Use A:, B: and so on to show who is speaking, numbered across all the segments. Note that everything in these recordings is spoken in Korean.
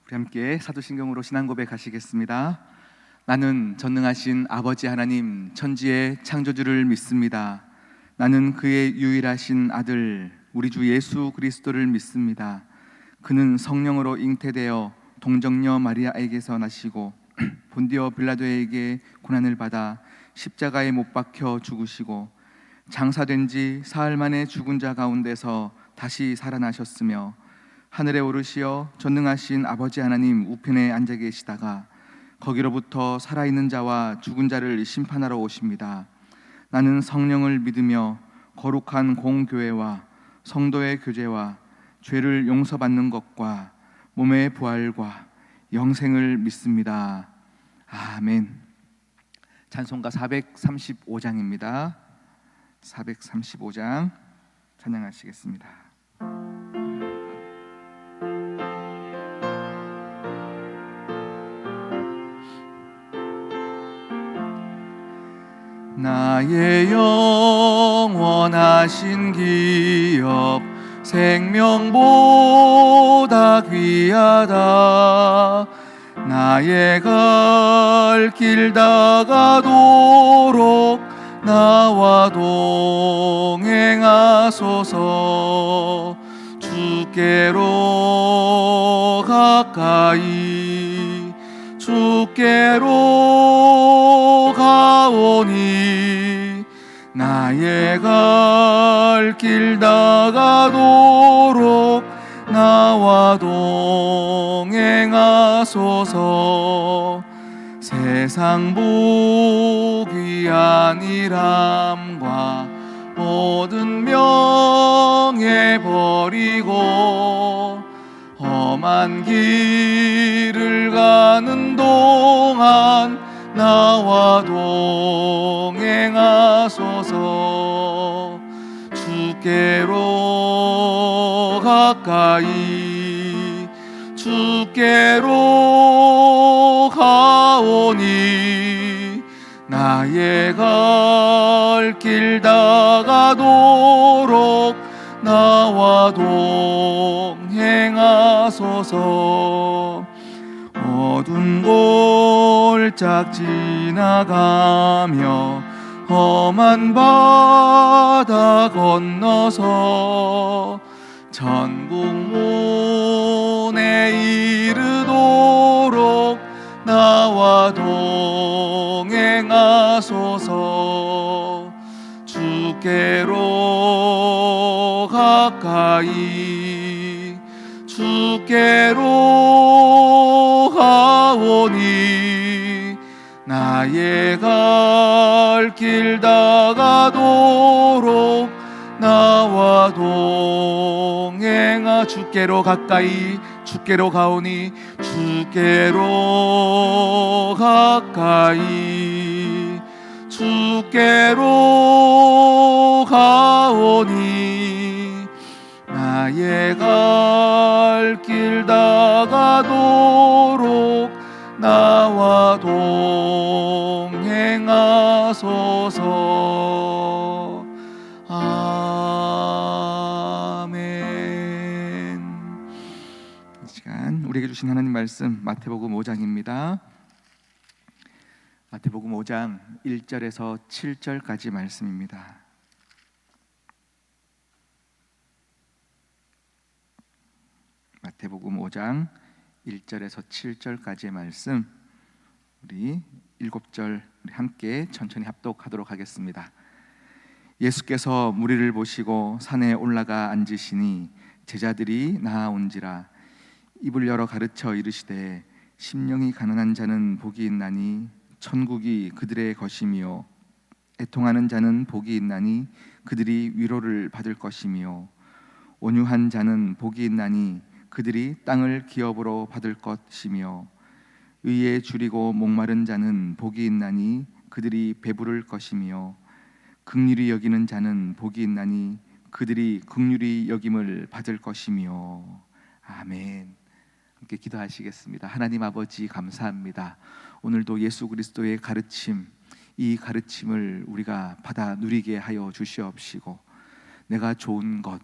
A: 우리 함께 사도신경으로 신앙 고백하시겠습니다. 나는 전능하신 아버지 하나님 천지의 창조주를 믿습니다. 나는 그의 유일하신 아들 우리 주 예수 그리스도를 믿습니다. 그는 성령으로 잉태되어 동정녀 마리아에게서 나시고 본디오 빌라도에게 고난을 받아 십자가에 못 박혀 죽으시고 장사된 지 사흘 만에 죽은 자 가운데서 다시 살아나셨으며 하늘에 오르시어 전능하신 아버지 하나님 우편에 앉아 계시다가 거기로부터 살아있는 자와 죽은 자를 심판하러 오십니다. 나는 성령을 믿으며 거룩한 공교회와 성도의 교제와 죄를 용서받는 것과 몸의 부활과 영생을 믿습니다. 아멘. 찬송가 435장입니다. 435장 찬양하시겠습니다. 나의 영원하신 기업 생명보다 귀하다. 나의 갈 길 다가도록 나와 동행하소서. 주께로 가까이 주께로 가오니 나의 갈 길 다가도록 나와 동행하소서. 세상 복이 아니람과 모든 명예 버리고 험한 길을 가는 동안 나와 동행하소서. 주께로 가까이 주께로 가오니 나의 갈 길 다가도록 나와 동행하소서. 어두운 골짝 지나가며 험한 바다 건너서 천국 문에 이르도록 나와 동행하소서. 주께로 가까이 주께로 가오니 나의 갈 길 다가도록 나와 동행하. 주께로 가까이 주께로 가오니 주께로 가까이 주께로 가오니 나의 갈 길 다가도록 나와 동행하소서. 아멘. 이 시간 우리에게 주신 하나님 말씀 마태복음 5장입니다. 마태복음 5장 1절에서 7절까지 말씀입니다. 마태복음 5장 1절에서 7절까지의 말씀, 우리 7절 우리 함께 천천히 합독하도록 하겠습니다. 예수께서 무리를 보시고 산에 올라가 앉으시니 제자들이 나아온지라. 입을 열어 가르쳐 이르시되 심령이 가난한 자는 복이 있나니 천국이 그들의 것이며 애통하는 자는 복이 있나니 그들이 위로를 받을 것이며 온유한 자는 복이 있나니 그들이 땅을 기업으로 받을 것이며 의에 줄이고 목마른 자는 복이 있나니 그들이 배부를 것이며 긍휼히 여기는 자는 복이 있나니 그들이 긍휼히 여김을 받을 것이며. 아멘. 함께 기도하시겠습니다. 하나님 아버지 감사합니다. 오늘도 예수 그리스도의 가르침, 이 가르침을 우리가 받아 누리게 하여 주시옵시고 내가 좋은 것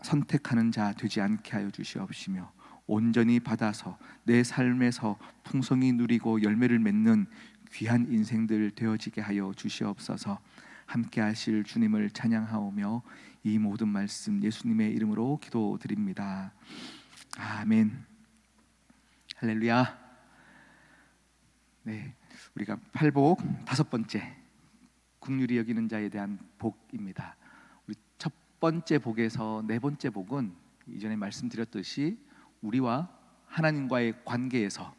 A: 선택하는 자 되지 않게 하여 주시옵시며 온전히 받아서 내 삶에서 풍성히 누리고 열매를 맺는 귀한 인생들 되어지게 하여 주시옵소서. 함께 하실 주님을 찬양하오며 이 모든 말씀 예수님의 이름으로 기도드립니다. 아멘. 할렐루야. 네, 우리가 팔복 다섯 번째, 긍휼히 여기는 자에 대한 복입니다. 우리 첫 번째 복에서 네 번째 복은 이전에 말씀드렸듯이 우리와 하나님과의 관계에서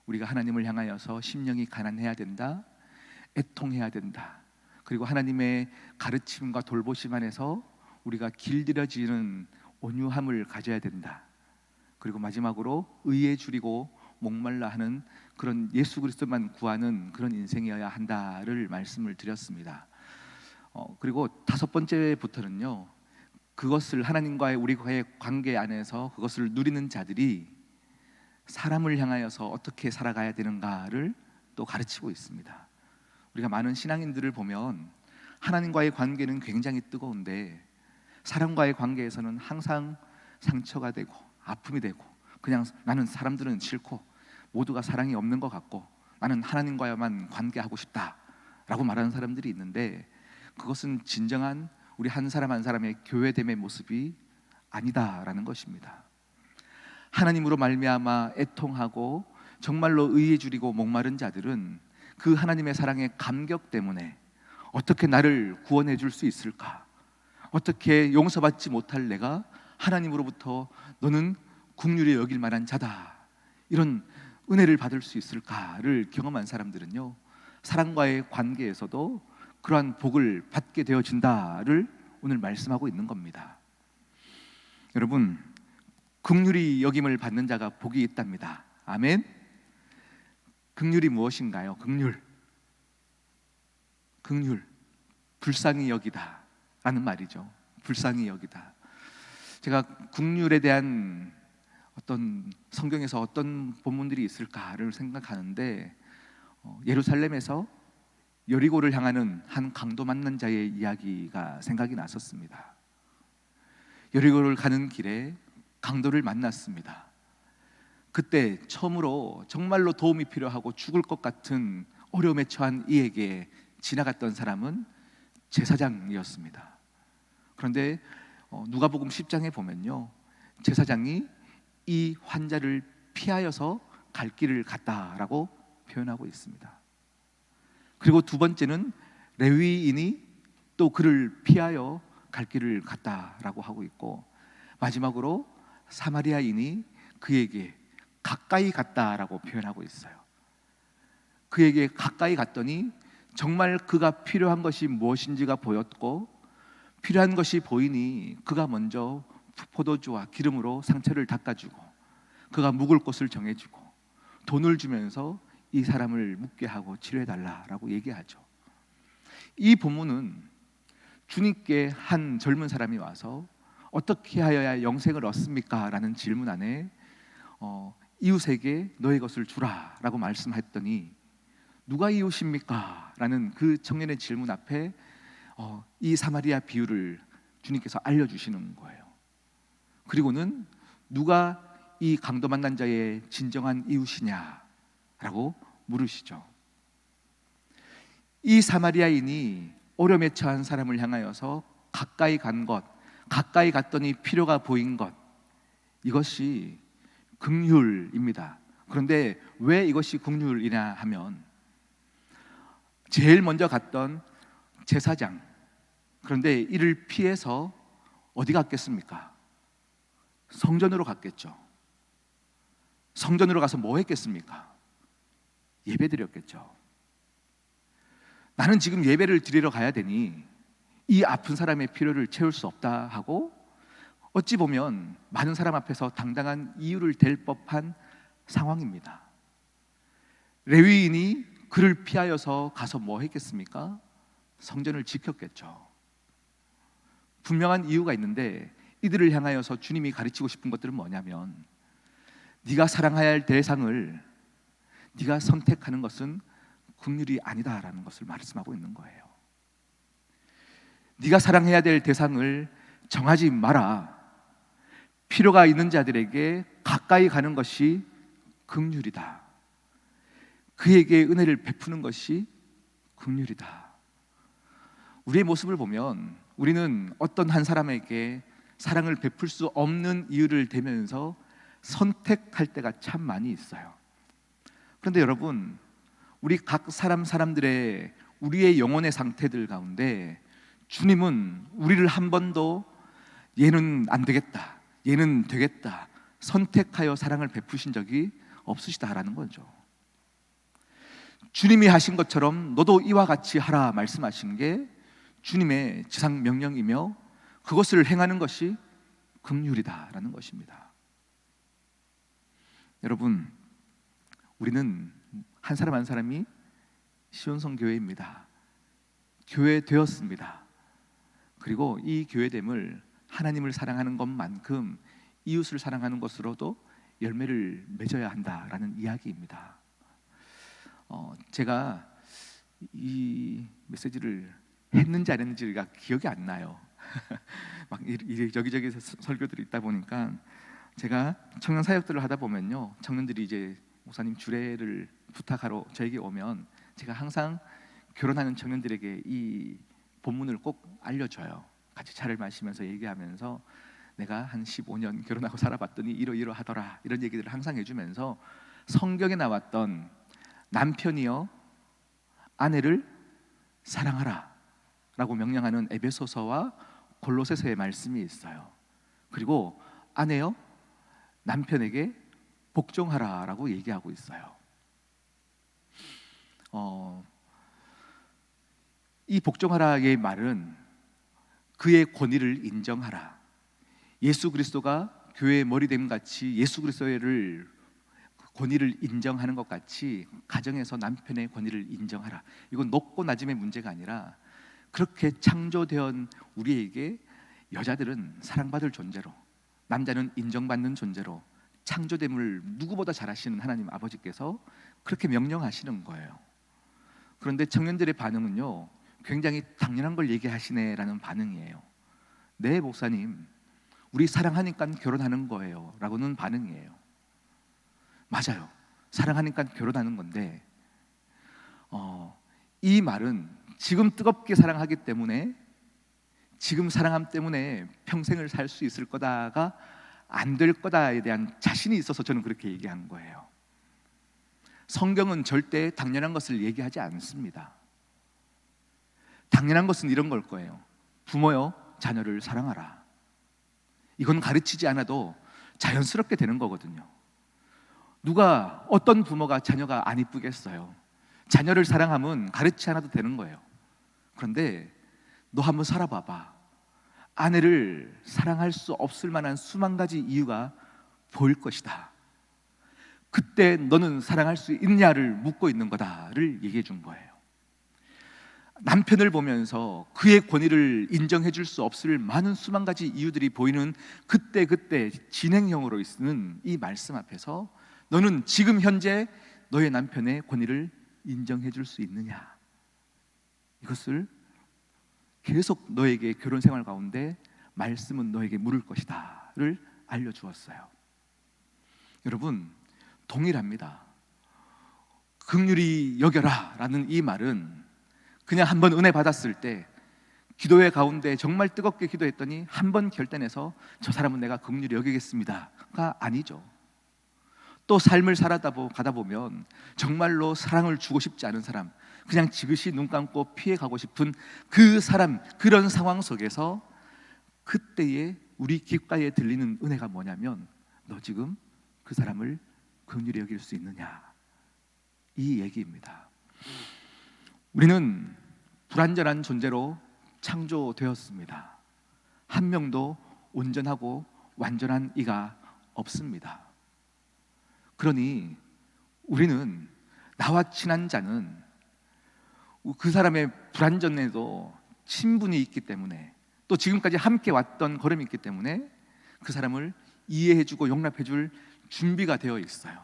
A: 우리가 하나님을 향하여서 심령이 가난해야 된다, 애통해야 된다, 그리고 하나님의 가르침과 돌보심 안에서 우리가 길들여지는 온유함을 가져야 된다, 그리고 마지막으로 의에 줄이고 목말라 하는 그런 예수 그리스도만 구하는 그런 인생이어야 한다를 말씀을 드렸습니다. 그리고 다섯 번째부터는요, 그것을 하나님과의 우리과의 관계 안에서 그것을 누리는 자들이 사람을 향하여서 어떻게 살아가야 되는가를 또 가르치고 있습니다. 우리가 많은 신앙인들을 보면 하나님과의 관계는 굉장히 뜨거운데 사람과의 관계에서는 항상 상처가 되고 아픔이 되고, 그냥 나는 사람들은 싫고 모두가 사랑이 없는 것 같고 나는 하나님과만 관계하고 싶다라고 말하는 사람들이 있는데, 그것은 진정한 우리 한 사람 한 사람의 교회됨의 모습이 아니다라는 것입니다. 하나님으로 말미암아 애통하고 정말로 의에 줄이고 목마른 자들은 그 하나님의 사랑의 감격 때문에 어떻게 나를 구원해 줄 수 있을까? 어떻게 용서받지 못할 내가 하나님으로부터 너는 긍휼히 여길 만한 자다, 이런 은혜를 받을 수 있을까를 경험한 사람들은요, 사랑과의 관계에서도 그러한 복을 받게 되어진다를 오늘 말씀하고 있는 겁니다. 여러분, 긍휼히 여김을 받는 자가 복이 있답니다. 아멘. 긍휼이 무엇인가요? 긍휼, 불쌍히 여기다 라는 말이죠. 불쌍히 여기다. 제가 긍휼에 대한 어떤 성경에서 어떤 본문들이 있을까를 생각하는데, 예루살렘에서 여리고를 향하는 한 강도 만난 자의 이야기가 생각이 났었습니다. 여리고를 가는 길에 강도를 만났습니다. 그때 처음으로 정말로 도움이 필요하고 죽을 것 같은 어려움에 처한 이에게 지나갔던 사람은 제사장이었습니다. 그런데 누가복음 10장에 보면요, 제사장이 이 환자를 피하여서 갈 길을 갔다라고 표현하고 있습니다. 그리고 두 번째는 레위인이 또 그를 피하여 갈 길을 갔다라고 하고 있고, 마지막으로 사마리아인이 그에게 가까이 갔다라고 표현하고 있어요. 그에게 가까이 갔더니 정말 그가 필요한 것이 무엇인지가 보였고, 필요한 것이 보이니 그가 먼저 포도주와 기름으로 상처를 닦아주고 그가 묵을 곳을 정해주고 돈을 주면서 이 사람을 묵게 하고 치료해달라라고 얘기하죠. 이 본문은 주님께 한 젊은 사람이 와서 어떻게 하여야 영생을 얻습니까? 라는 질문 안에 이웃에게 너의 것을 주라 라고 말씀했더니 누가 이웃입니까? 라는 그 청년의 질문 앞에 이 사마리아 비유를 주님께서 알려주시는 거예요. 그리고는 누가 이 강도 만난 자의 진정한 이웃이냐라고 물으시죠. 이 사마리아인이 어려움에 처한 사람을 향하여서 가까이 간 것, 가까이 갔더니 필요가 보인 것, 이것이 긍휼입니다. 그런데 왜 이것이 긍휼이냐 하면, 제일 먼저 갔던 제사장, 그런데 이를 피해서 어디 갔겠습니까? 성전으로 갔겠죠. 성전으로 가서 뭐 했겠습니까? 예배 드렸겠죠. 나는 지금 예배를 드리러 가야 되니 이 아픈 사람의 필요를 채울 수 없다 하고, 어찌 보면 많은 사람 앞에서 당당한 이유를 댈 법한 상황입니다. 레위인이 그를 피하여서 가서 뭐 했겠습니까? 성전을 지켰겠죠. 분명한 이유가 있는데, 이들을 향하여서 주님이 가르치고 싶은 것들은 뭐냐면, 네가 사랑해야 할 대상을 네가 선택하는 것은 긍휼이 아니다라는 것을 말씀하고 있는 거예요. 네가 사랑해야 될 대상을 정하지 마라. 필요가 있는 자들에게 가까이 가는 것이 긍휼이다. 그에게 은혜를 베푸는 것이 긍휼이다. 우리의 모습을 보면 우리는 어떤 한 사람에게 사랑을 베풀 수 없는 이유를 대면서 선택할 때가 참 많이 있어요. 그런데 여러분, 우리 각 사람들의 우리의 영혼의 상태들 가운데 주님은 우리를 한 번도 얘는 안 되겠다, 얘는 되겠다 선택하여 사랑을 베푸신 적이 없으시다라는 거죠. 주님이 하신 것처럼 너도 이와 같이 하라 말씀하신 게 주님의 지상 명령이며 그것을 행하는 것이 긍휼이다라는 것입니다. 여러분, 우리는 한 사람 한 사람이 시온성 교회입니다. 교회 되었습니다. 그리고 이 교회됨을 하나님을 사랑하는 것만큼 이웃을 사랑하는 것으로도 열매를 맺어야 한다라는 이야기입니다. 제가 이 메시지를 했는지 안 했는지가 기억이 안 나요. 막 여기저기서 설교들이 있다 보니까 제가 청년 사역들을 하다 보면요, 청년들이 이제 목사님 주례를 부탁하러 저에게 오면 제가 항상 결혼하는 청년들에게 이 본문을 꼭 알려줘요. 같이 차를 마시면서 얘기하면서 내가 한 15년 결혼하고 살아봤더니 이러이러하더라 이런 얘기들을 항상 해주면서 성경에 나왔던 남편이여 아내를 사랑하라 라고 명령하는 에베소서와 골로새서의 말씀이 있어요. 그리고 아내여 남편에게 복종하라 라고 얘기하고 있어요. 이 복종하라의 말은 그의 권위를 인정하라, 예수 그리스도가 교회의 머리됨 같이 예수 그리스도를 권위를 인정하는 것 같이 가정에서 남편의 권위를 인정하라. 이건 높고 낮음의 문제가 아니라 그렇게 창조되어 우리에게 여자들은 사랑받을 존재로, 남자는 인정받는 존재로 창조됨을 누구보다 잘 아시는 하나님 아버지께서 그렇게 명령하시는 거예요. 그런데 청년들의 반응은요, 굉장히 당연한 걸 얘기하시네라는 반응이에요. 네 목사님, 우리 사랑하니까 결혼하는 거예요 라고는 반응이에요. 맞아요, 사랑하니까 결혼하는 건데 이 말은 지금 뜨겁게 사랑하기 때문에, 지금 사랑함 때문에 평생을 살 수 있을 거다가 안 될 거다에 대한 자신이 있어서 저는 그렇게 얘기한 거예요. 성경은 절대 당연한 것을 얘기하지 않습니다. 당연한 것은 이런 걸 거예요. 부모여 자녀를 사랑하라. 이건 가르치지 않아도 자연스럽게 되는 거거든요. 누가 어떤 부모가 자녀가 안 이쁘겠어요. 자녀를 사랑하면 가르치지 않아도 되는 거예요. 그런데 너 한번 살아봐봐. 아내를 사랑할 수 없을 만한 수만 가지 이유가 보일 것이다. 그때 너는 사랑할 수 있냐를 묻고 있는 거다를 얘기해 준 거예요. 남편을 보면서 그의 권위를 인정해 줄 수 없을 많은 수만 가지 이유들이 보이는 그때 진행형으로 있는 이 말씀 앞에서 너는 지금 현재 너의 남편의 권위를 인정해 줄 수 있느냐, 이것을 계속 너에게 결혼 생활 가운데 말씀은 너에게 물을 것이다를 알려주었어요. 여러분, 동일합니다. 긍휼히 여겨라 라는 이 말은 그냥 한번 은혜 받았을 때 기도회 가운데 정말 뜨겁게 기도했더니 한번 결단해서 저 사람은 내가 긍휼히 여기겠습니다가 아니죠. 또 삶을 가다 보면 정말로 사랑을 주고 싶지 않은 사람, 그냥 지그시 눈 감고 피해가고 싶은 그 사람, 그런 상황 속에서 그때에 우리 귓가에 들리는 은혜가 뭐냐면 너 지금 그 사람을 긍휼히 여길 수 있느냐, 이 얘기입니다. 우리는 불완전한 존재로 창조되었습니다. 한 명도 온전하고 완전한 이가 없습니다. 그러니 우리는, 나와 친한 자는 그 사람의 불완전에도 친분이 있기 때문에, 또 지금까지 함께 왔던 걸음이 있기 때문에 그 사람을 이해해주고 용납해줄 준비가 되어 있어요.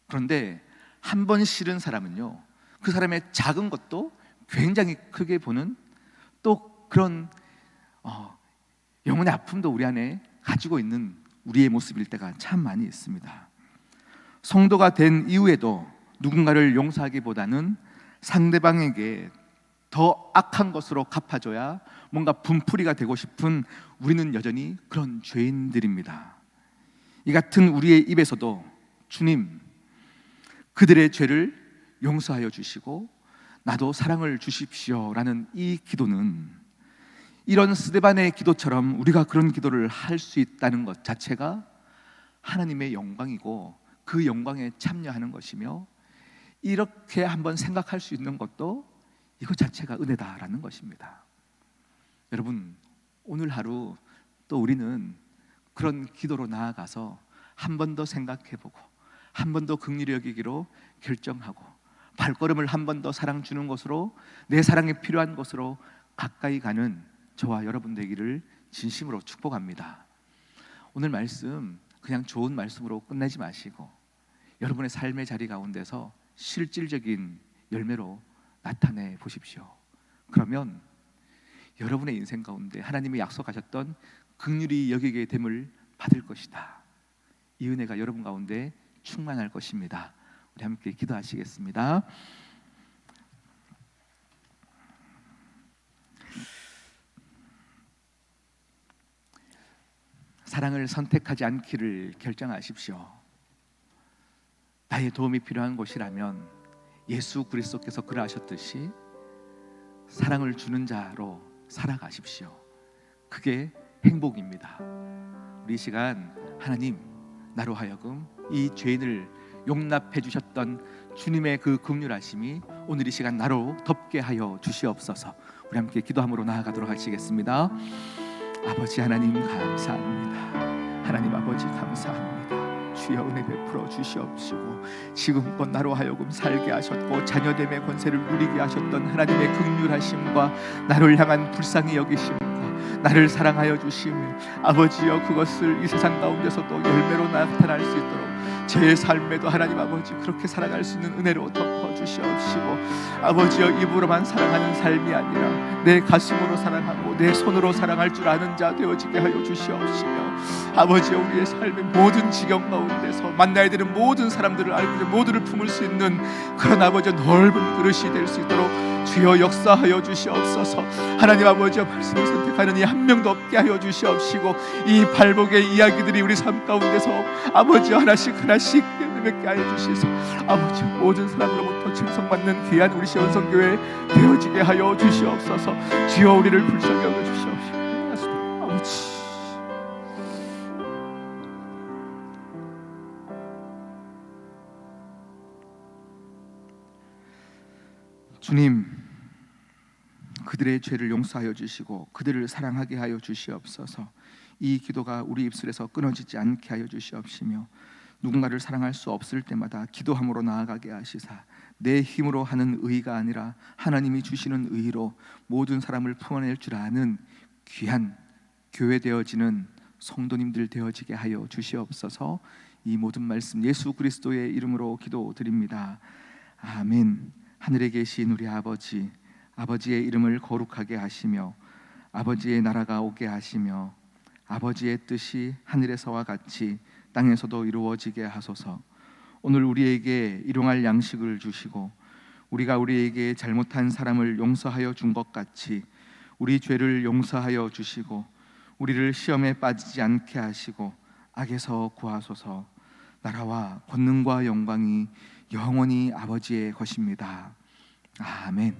A: 그런데 한 번 싫은 사람은요, 그 사람의 작은 것도 굉장히 크게 보는, 또 그런 영혼의 아픔도 우리 안에 가지고 있는 우리의 모습일 때가 참 많이 있습니다. 성도가 된 이후에도 누군가를 용서하기보다는 상대방에게 더 악한 것으로 갚아줘야 뭔가 분풀이가 되고 싶은 우리는 여전히 그런 죄인들입니다. 이 같은 우리의 입에서도 주님, 그들의 죄를 용서하여 주시고 나도 사랑을 주십시오라는 이 기도는 이런 스데반의 기도처럼 우리가 그런 기도를 할 수 있다는 것 자체가 하나님의 영광이고 그 영광에 참여하는 것이며, 이렇게 한번 생각할 수 있는 것도 이것 자체가 은혜다라는 것입니다. 여러분, 오늘 하루 또 우리는 그런 기도로 나아가서 한 번 더 생각해보고 한 번 더 긍휼히 여기기로 결정하고 발걸음을 한 번 더 사랑 주는 것으로, 내 사랑이 필요한 것으로 가까이 가는 저와 여러분 되기를 진심으로 축복합니다. 오늘 말씀 그냥 좋은 말씀으로 끝내지 마시고 여러분의 삶의 자리 가운데서 실질적인 열매로 나타내 보십시오. 그러면 여러분의 인생 가운데 하나님이 약속하셨던 긍휼히 여기게 됨을 받을 것이다. 이 은혜가 여러분 가운데 충만할 것입니다. 우리 함께 기도하시겠습니다. 사랑을 선택하지 않기를 결정하십시오. 나의 도움이 필요한 곳이라면 예수 그리스도께서 그러하셨듯이 사랑을 주는 자로 살아가십시오. 그게 행복입니다. 우리 이 시간 하나님, 나로 하여금 이 죄인을 용납해 주셨던 주님의 그 긍휼하심이 오늘 이 시간 나로 덮게 하여 주시옵소서. 우리 함께 기도함으로 나아가도록 하시겠습니다. 아버지 하나님 감사합니다. 하나님 아버지 감사합니다. 주여 은혜 베풀어 주시옵시고 지금껏 나로 하여금 살게 하셨고 자녀됨의 권세를 누리게 하셨던 하나님의 긍휼하심과 나를 향한 불쌍히 여기심과 나를 사랑하여 주심, 아버지여, 그것을 이 세상 가운데서도 열매로 나타날 수 있도록 제 삶에도 하나님 아버지 그렇게 살아갈 수 있는 은혜로 덮어주시옵시고, 아버지여, 입으로만 사랑하는 삶이 아니라 내 가슴으로 사랑하고 내 손으로 사랑할 줄 아는 자 되어지게 하여 주시옵시며, 아버지여, 우리의 삶의 모든 지경 가운데서 만나야 되는 모든 사람들을 알고 모두를 품을 수 있는 그런 아버지 넓은 그릇이 될 수 있도록 주여 역사하여 주시옵소서. 하나님 아버지여, 말씀을 선택하는 이 한 명도 없게 하여 주시옵시고 이 발복의 이야기들이 우리 삶 가운데서 아버지여 하나씩 맺게 하여 주시소. 아버지, 모든 사람으로부터 칭송받는 귀한 우리 시온성교회 되어지게 하여 주시옵소서. 주여 우리를 불쌍히 여겨 주시옵시고 아버지, 주님, 그들의 죄를 용서하여 주시고 그들을 사랑하게 하여 주시옵소서. 이 기도가 우리 입술에서 끊어지지 않게 하여 주시옵시며, 누군가를 사랑할 수 없을 때마다 기도함으로 나아가게 하시사 내 힘으로 하는 의가 아니라 하나님이 주시는 의로 모든 사람을 품어낼 줄 아는 귀한 교회 되어지는 성도님들 되어지게 하여 주시옵소서. 이 모든 말씀 예수 그리스도의 이름으로 기도드립니다. 아멘. 하늘에 계신 우리 아버지, 아버지의 이름을 거룩하게 하시며 아버지의 나라가 오게 하시며 아버지의 뜻이 하늘에서와 같이 땅에서도 이루어지게 하소서. 오늘 우리에게 일용할 양식을 주시고 우리가 우리에게 잘못한 사람을 용서하여 준 것 같이 우리 죄를 용서하여 주시고 우리를 시험에 빠지지 않게 하시고 악에서 구하소서. 나라와 권능과 영광이 영원히 아버지의 것입니다. 아멘.